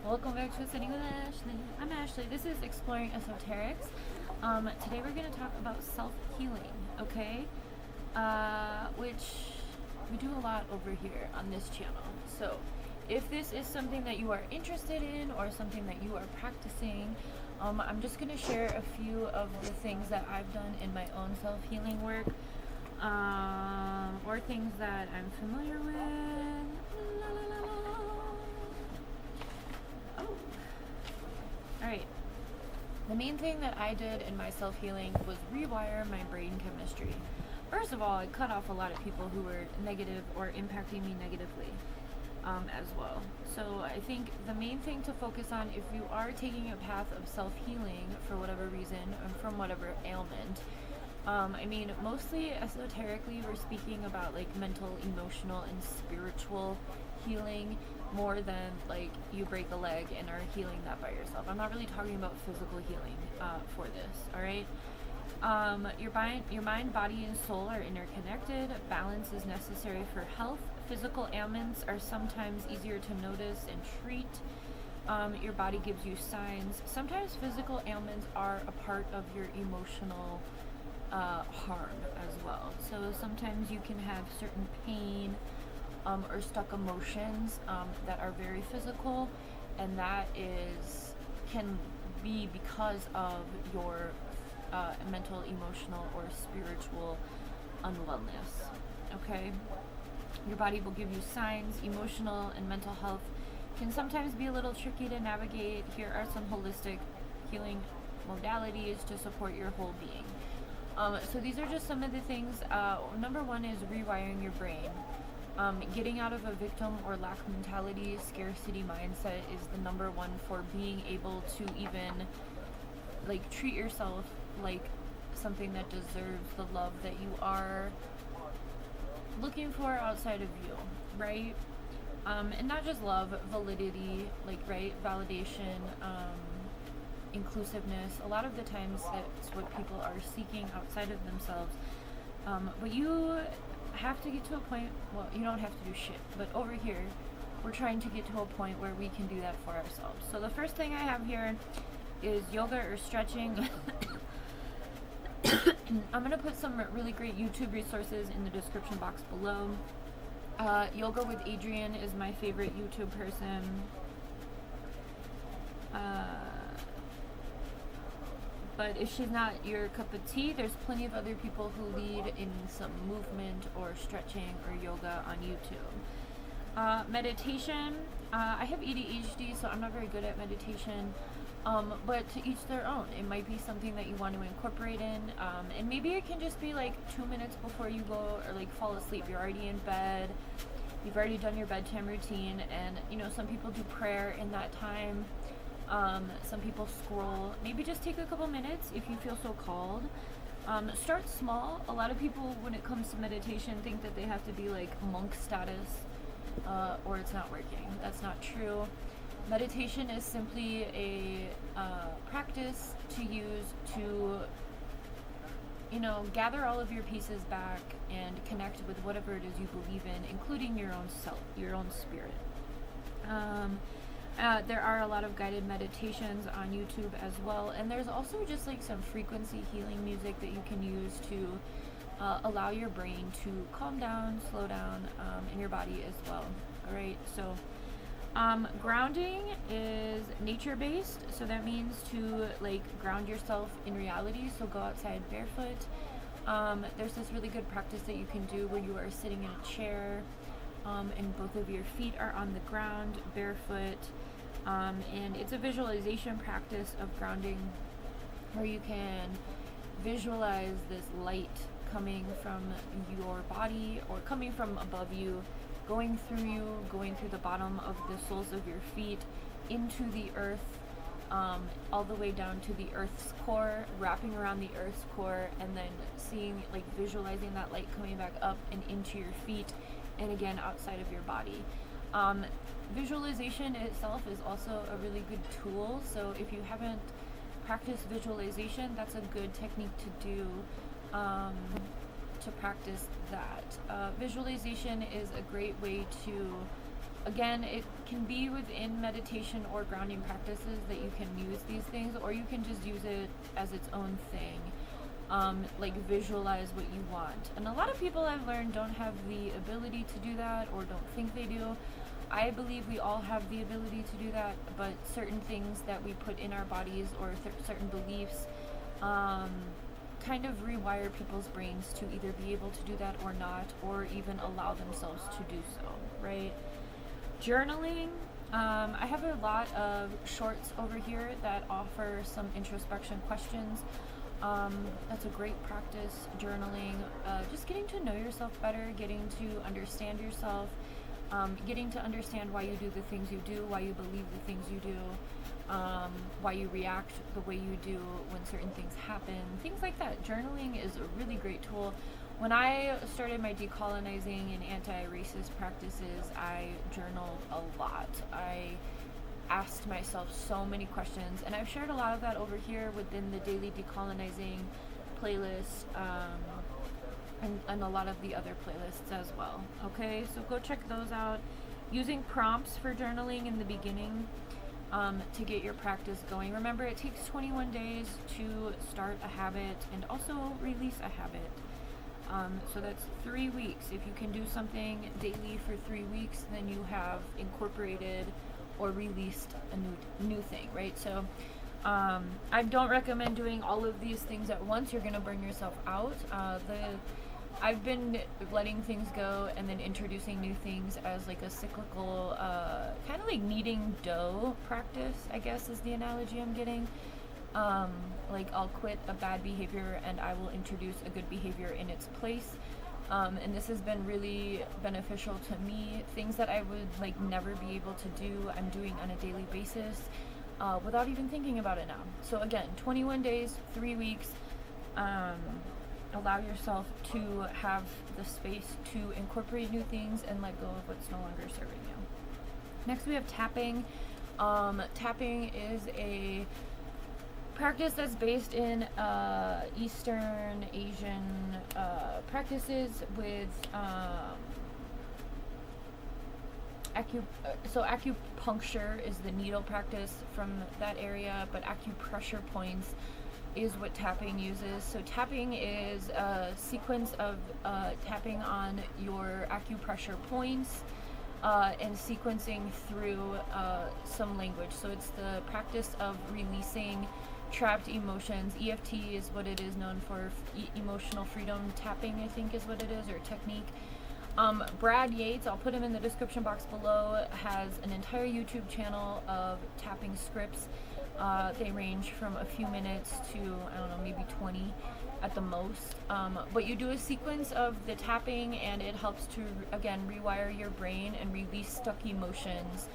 Welcome back to Ascending with Ashley. I'm Ashley. This is Exploring Esoterics. Today we're going to talk about self-healing, okay? Which we do a lot over here on this channel. So if this is something that you are interested in or something that you are practicing, I'm just going to share a few of the things that I've done in my own self-healing work, or things that I'm familiar with. La, la, la, la. Alright, the main thing that I did in my self-healing was rewire my brain chemistry. First of all, I cut off a lot of people who were negative or impacting me negatively as well. So I think the main thing to focus on if you are taking a path of self-healing for whatever reason and from whatever ailment, mostly esoterically we're speaking about like mental, emotional, and spiritual healing more than like you break a leg and are healing that by yourself. I'm not really talking about physical healing for this, all right? Your mind, body, and soul are interconnected. Balance is necessary for health. Physical ailments are sometimes easier to notice and treat. Your body gives you signs. Sometimes physical ailments are a part of your emotional harm as well. So sometimes you can have certain pain or stuck emotions that are very physical, and that can be because of your mental, emotional, or spiritual unwellness. Okay? Your body will give you signs. Emotional and mental health can sometimes be a little tricky to navigate. Here are some holistic healing modalities to support your whole being. So these are just some of the things. Number one is rewiring your brain. Getting out of a victim or lack mentality, scarcity mindset is the number one for being able to even like treat yourself like something that deserves the love that you are looking for outside of you, right? And not just love, validity, like, right, validation, inclusiveness. A lot of the times that's what people are seeking outside of themselves. But you have to get to a point, well, you don't have to do shit, but over here we're trying to get to a point where we can do that for ourselves. So the first thing I have here is yoga or stretching. I'm going to put some really great YouTube resources in the description box below. Yoga with Adriene is my favorite YouTube person. But if she's not your cup of tea, there's plenty of other people who lead in some movement or stretching or yoga on YouTube. Meditation. I have ADHD, so I'm not very good at meditation. But to each their own. It might be something that you want to incorporate in. And maybe it can just be like 2 minutes before you go or like fall asleep. You're already in bed. You've already done your bedtime routine. And, some people do prayer in that time. Some people scroll. Maybe just take a couple minutes if you feel so called. Start small. A lot of people, when it comes to meditation, think that they have to be like monk status, or it's not working. That's not true. Meditation is simply a practice to use to, gather all of your pieces back and connect with whatever it is you believe in, including your own self, your own spirit. There are a lot of guided meditations on YouTube as well, and there's also just like some frequency healing music that you can use to allow your brain to calm down, slow down, in your body as well. All right, so grounding is nature-based, so that means to like ground yourself in reality. So go outside barefoot. There's this really good practice that you can do where you are sitting in a chair, and both of your feet are on the ground, barefoot. And it's a visualization practice of grounding where you can visualize this light coming from your body or coming from above you, going through you, going through the bottom of the soles of your feet into the earth, all the way down to the earth's core, wrapping around the earth's core, and then seeing, like, visualizing that light coming back up and into your feet and again outside of your body. Visualization itself is also a really good tool, so if you haven't practiced visualization, that's a good technique to do, to practice that. Visualization is a great way to Again, it can be within meditation or grounding practices that you can use these things, or you can just use it as its own thing. Like visualize what you want. And a lot of people I've learned don't have the ability to do that, or don't think they do. I believe we all have the ability to do that, but certain things that we put in our bodies, or certain beliefs, kind of rewire people's brains to either be able to do that or not, or even allow themselves to do so, right? Journaling, I have a lot of shorts over here that offer some introspection questions. That's a great practice, journaling, just getting to know yourself better, getting to understand yourself, getting to understand why you do the things you do, why you believe the things you do, why you react the way you do when certain things happen, things like that. Journaling is a really great tool. When I started my decolonizing and anti-racist practices, I journaled a lot. I asked myself so many questions, and I've shared a lot of that over here within the daily decolonizing playlist, and a lot of the other playlists as well. Okay, so go check those out. Using prompts for journaling in the beginning, to get your practice going. Remember, it takes 21 days to start a habit and also release a habit. So that's 3 weeks. If you can do something daily for 3 weeks, then you have incorporated or released a new thing, right? So I don't recommend doing all of these things at once. You're going to burn yourself out. I've been letting things go and then introducing new things as like a cyclical, kind of like kneading dough practice, I guess is the analogy I'm getting. Like I'll quit a bad behavior and I will introduce a good behavior in its place. And this has been really beneficial to me. Things that I would like never be able to do, I'm doing on a daily basis, without even thinking about it now. So again, 21 days, 3 weeks. Allow yourself to have the space to incorporate new things and let go of what's no longer serving you. Next, we have tapping. Tapping is a practice that's based in Eastern Asian practices with so acupuncture is the needle practice from that area, but acupressure points is what tapping uses. So tapping is a sequence of tapping on your acupressure points and sequencing through some language. So it's the practice of releasing trapped emotions. EFT is what it is known for. Emotional freedom tapping, I think, is what it is, or technique. Brad Yates, I'll put him in the description box below, has an entire YouTube channel of tapping scripts. They range from a few minutes to, I don't know, maybe 20 at the most. But you do a sequence of the tapping, and it helps to, again, rewire your brain and release stuck emotions.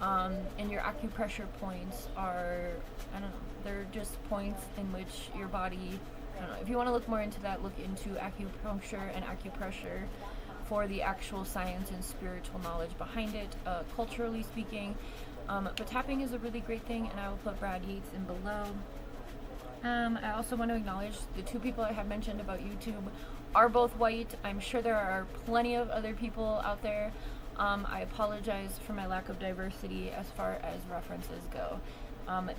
And your acupressure points are, I don't know, they're just points in which your body, I don't know, if you want to look more into that, look into acupuncture and acupressure for the actual science and spiritual knowledge behind it, culturally speaking. But tapping is a really great thing, and I will put Brad Yates in below. I also want to acknowledge the two people I have mentioned about YouTube are both white. I'm sure there are plenty of other people out there. I apologize for my lack of diversity as far as references go.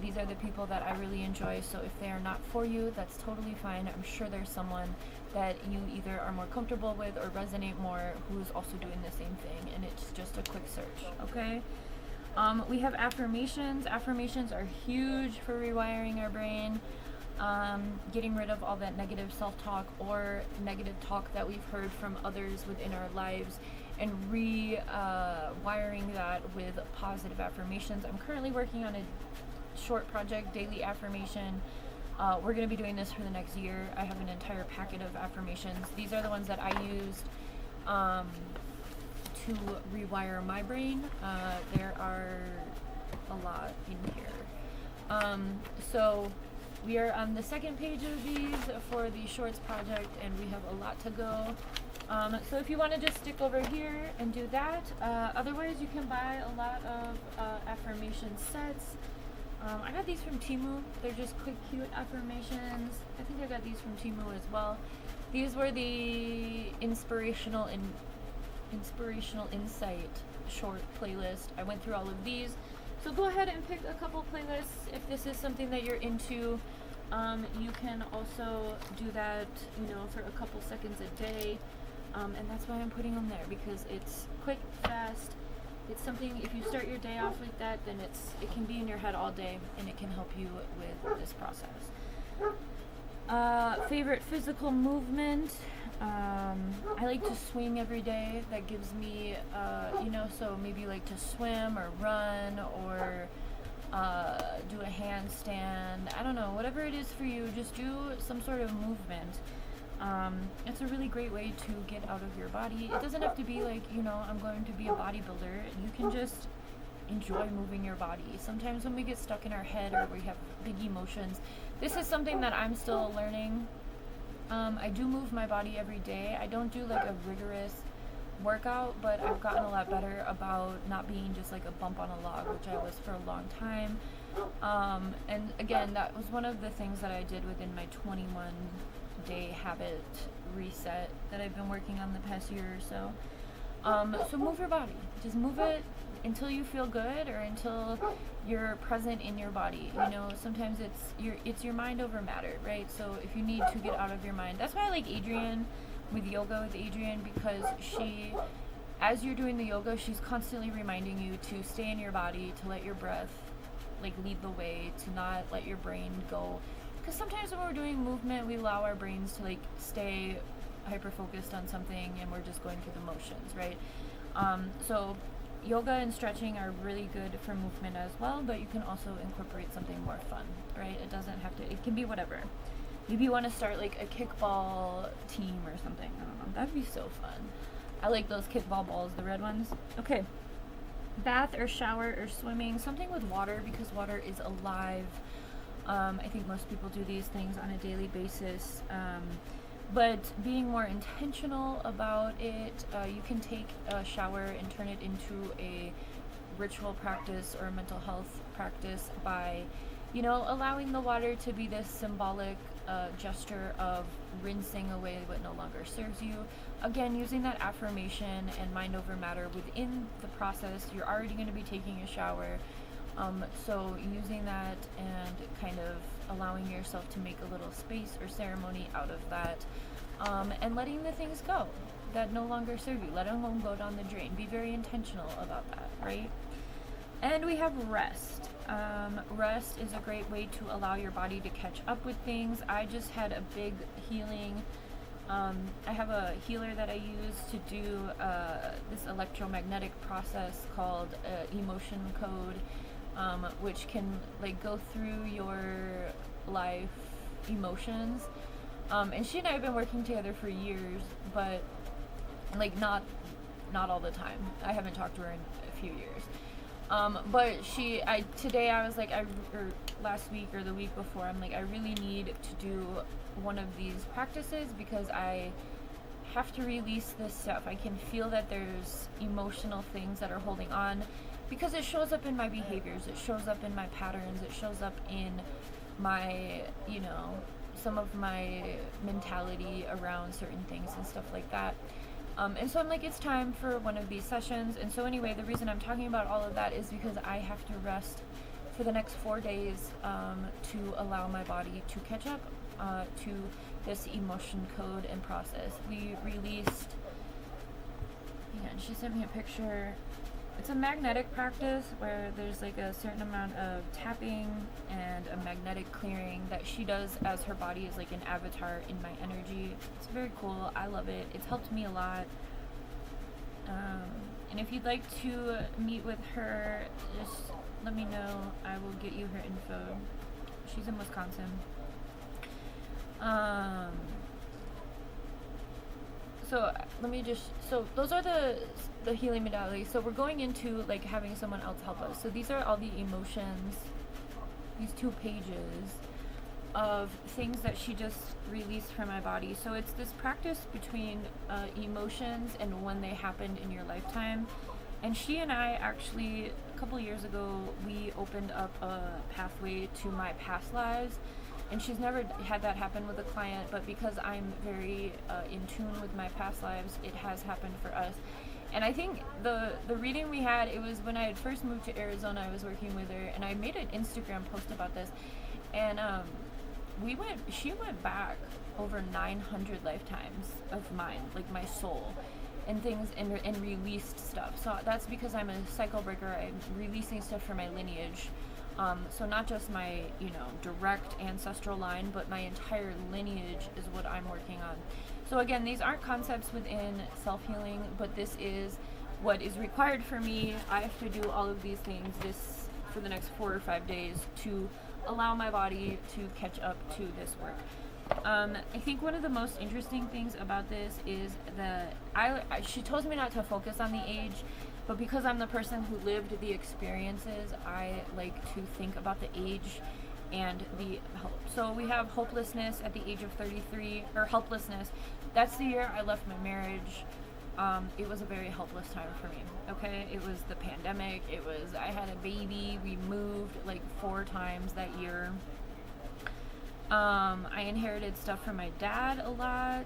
These are the people that I really enjoy, so if they are not for you, that's totally fine. I'm sure there's someone that you either are more comfortable with or resonate more who's also doing the same thing, and it's just a quick search, okay? We have affirmations. Affirmations are huge for rewiring our brain, getting rid of all that negative self-talk or negative talk that we've heard from others within our lives, and rewiring that with positive affirmations. I'm currently working on a short project, daily affirmation. We're going to be doing this for the next year. I have an entire packet of affirmations. These are the ones that I used to rewire my brain. There are a lot in here. So we are on the second page of these for the shorts project, and we have a lot to go. So if you want to just stick over here and do that, otherwise you can buy a lot of affirmation sets. I got these from Temu. They're just quick, cute affirmations. I think I got these from Temu as well. These were the inspirational insight short playlist. I went through all of these. So go ahead and pick a couple playlists if this is something that you're into. You can also do that, for a couple seconds a day. And that's why I'm putting them there, because it's quick, fast. It's something, if you start your day off like that, then it can be in your head all day, and it can help you with this process. Favorite physical movement. I like to swing every day. That gives me, so maybe like to swim or run or do a handstand. I don't know, whatever it is for you, just do some sort of movement. It's a really great way to get out of your body. It doesn't have to be like, I'm going to be a bodybuilder. You can just enjoy moving your body. Sometimes when we get stuck in our head or we have big emotions, this is something that I'm still learning. I do move my body every day. I don't do like a rigorous workout, but I've gotten a lot better about not being just like a bump on a log, which I was for a long time. And again, that was one of the things that I did within my 21-day habit reset that I've been working on the past year or so. So move your body. Just move it until you feel good, or until you're present in your body. Sometimes it's your mind over matter, right? So if you need to get out of your mind, that's why I like Adrienne with yoga with Adrienne, because she, as you're doing the yoga, she's constantly reminding you to stay in your body, to let your breath like lead the way, to not let your brain go. Because sometimes when we're doing movement, we allow our brains to like stay hyper focused on something, and we're just going through the motions, right? So yoga and stretching are really good for movement as well, but you can also incorporate something more fun, right? It doesn't have to, it can be whatever. Maybe you want to start like a kickball team or something. I don't know. That'd be so fun. I like those kickball balls, the red ones. Okay. Bath or shower or swimming, something with water, because water is alive. I think most people do these things on a daily basis. But being more intentional about it, you can take a shower and turn it into a ritual practice or a mental health practice by, allowing the water to be this symbolic gesture of rinsing away what no longer serves you. Again, using that affirmation and mind over matter within the process. You're already going to be taking a shower. So using that and kind of allowing yourself to make a little space or ceremony out of that, and letting the things go that no longer serve you. Letting them go down the drain. Be very intentional about that, right? And we have rest. Rest is a great way to allow your body to catch up with things. I just had a big healing. I have a healer that I use to do this electromagnetic process called emotion code, which can like go through your life emotions. And she and I have been working together for years, but like not all the time. I haven't talked to her in a few years. But today I was like, or last week or the week before, I'm like, I really need to do one of these practices, because I have to release this stuff. I can feel that there's emotional things that are holding on, because it shows up in my behaviors, it shows up in my patterns, it shows up in my, some of my mentality around certain things and stuff like that. And so I'm like, it's time for one of these sessions. And so anyway, the reason I'm talking about all of that is because I have to rest for the next 4 days to allow my body to catch up to this emotion code and process. We released, and she sent me a picture. It's a magnetic practice where there's like a certain amount of tapping and a magnetic clearing that she does as her body is like an avatar in my energy. It's very cool. I love it. It's helped me a lot. And if you'd like to meet with her, just let me know. I will get you her info. She's in Wisconsin. So those are the healing modalities. So we're going into like having someone else help us. So these are all the emotions, these 2 pages of things that she just released from my body. So it's this practice between emotions and when they happened in your lifetime. And she and I actually, a couple years ago, we opened up a pathway to my past lives. And she's never had that happen with a client, but because I'm very in tune with my past lives, it has happened for us. And I think the reading we had, it was when I had first moved to Arizona. I was working with her, and I made an Instagram post about this, and she went back over 900 lifetimes of mine, like my soul, and things, and released stuff. So that's because I'm a cycle breaker. I'm releasing stuff from my lineage. So not just my, direct ancestral line, but my entire lineage is what I'm working on. So again, these aren't concepts within self-healing, but this is what is required for me. I have to do all of these things for the next 4 or 5 days to allow my body to catch up to this work. I think one of the most interesting things about this is that she told me not to focus on the age, but because I'm the person who lived the experiences, I like to think about the age and the hope. So we have hopelessness at the age of 33, or helplessness. That's the year I left my marriage. It was a very helpless time for me. Okay, it was the pandemic. I had a baby. We moved like 4 times that year. I inherited stuff from my dad a lot.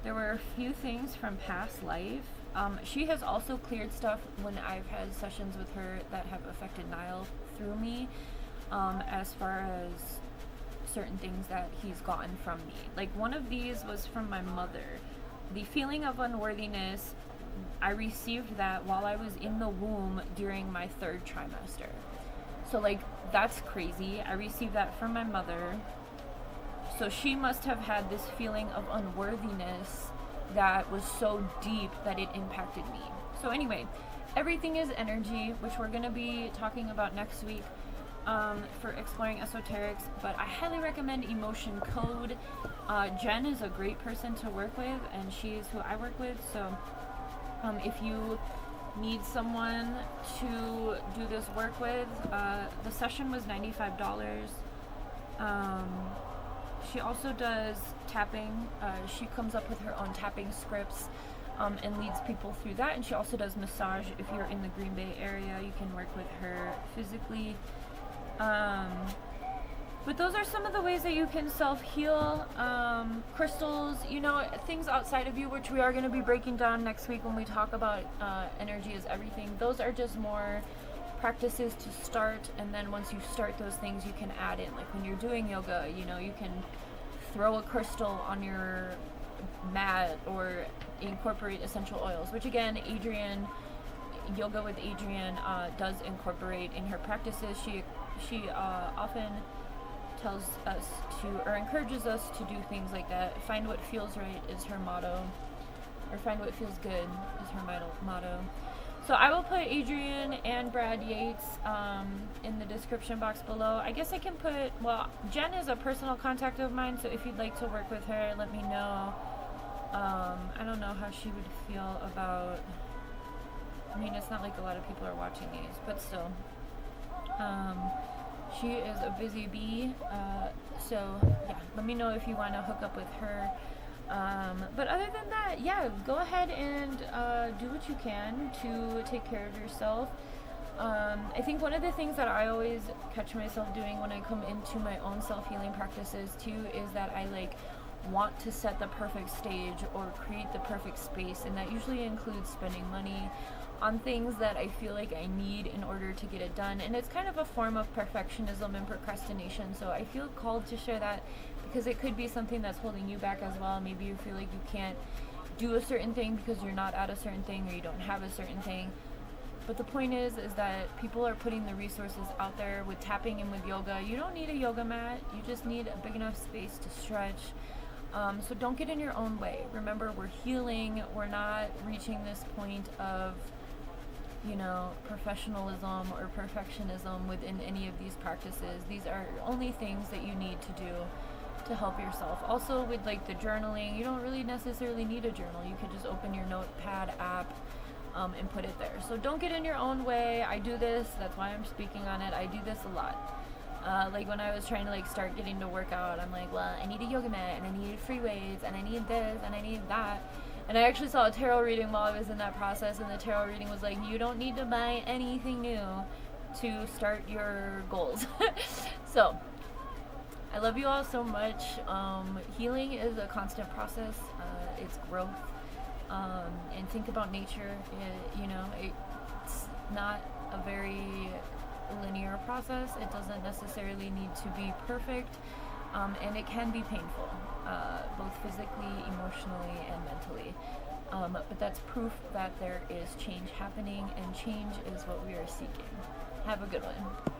There were a few things from past life. She has also cleared stuff when I've had sessions with her that have affected Niall through me, as far as certain things that he's gotten from me. Like one of these was from my mother. The feeling of unworthiness, I received that while I was in the womb during my 3rd trimester. So like, that's crazy. I received that from my mother. So she must have had this feeling of unworthiness that was so deep that it impacted me. So anyway, everything is energy, which we're going to be talking about next week for exploring esoterics, but I highly recommend Emotion Code. Jen is a great person to work with, and she's who I work with. So if you need someone to do this work with, the session was $95. She also does tapping. She comes up with her own tapping scripts and leads people through that. And she also does massage. If you're in the Green Bay area, you can work with her physically. But those are some of the ways that you can self-heal. Crystals, things outside of you, which we are going to be breaking down next week when we talk about energy is everything. Those are just more practices to start, and then once you start those things, you can add in. Like when you're doing yoga, you can throw a crystal on your mat or incorporate essential oils, which again, Yoga with Adrienne does incorporate in her practices. She often tells us or encourages us to do things like that. Find what feels right is her motto, or find what feels good is her motto. So I will put Adrienne and Brad Yates in the description box below. I guess I can put, Jen is a personal contact of mine, so if you'd like to work with her, let me know. I don't know how she would feel about, it's not like a lot of people are watching these, but still. She is a busy bee, so yeah, let me know if you want to hook up with her. But other than that, go ahead and do what you can to take care of yourself. I think one of the things that I always catch myself doing when I come into my own self-healing practices too is that I want to set the perfect stage or create the perfect space, and that usually includes spending money on things that I feel like I need in order to get it done. And it's kind of a form of perfectionism and procrastination, so I feel called to share that because it could be something that's holding you back as well. Maybe you feel like you can't do a certain thing because you're not at a certain thing or you don't have a certain thing. But the point is that people are putting the resources out there with tapping and with yoga. You don't need a yoga mat, you just need a big enough space to stretch. So don't get in your own way. Remember, we're healing. We're not reaching this point of professionalism or perfectionism within any of these practices. These are only things that you need to do to help yourself. Also with the journaling, you don't really necessarily need a journal. You could just open your notepad app and put it there. So don't get in your own way. I do this, that's why I'm speaking on it. I do this a lot. When I was trying to start getting to work out, I'm like, well, I need a yoga mat and I need free weights and I need this and I need that. And I actually saw a tarot reading while I was in that process, and the tarot reading was like, you don't need to buy anything new to start your goals. So, I love you all so much. Healing is a constant process. It's growth. and think about nature. It's not a very linear process. It doesn't necessarily need to be perfect, and it can be painful, both physically, emotionally, and mentally. But that's proof that there is change happening, and change is what we are seeking. Have a good one.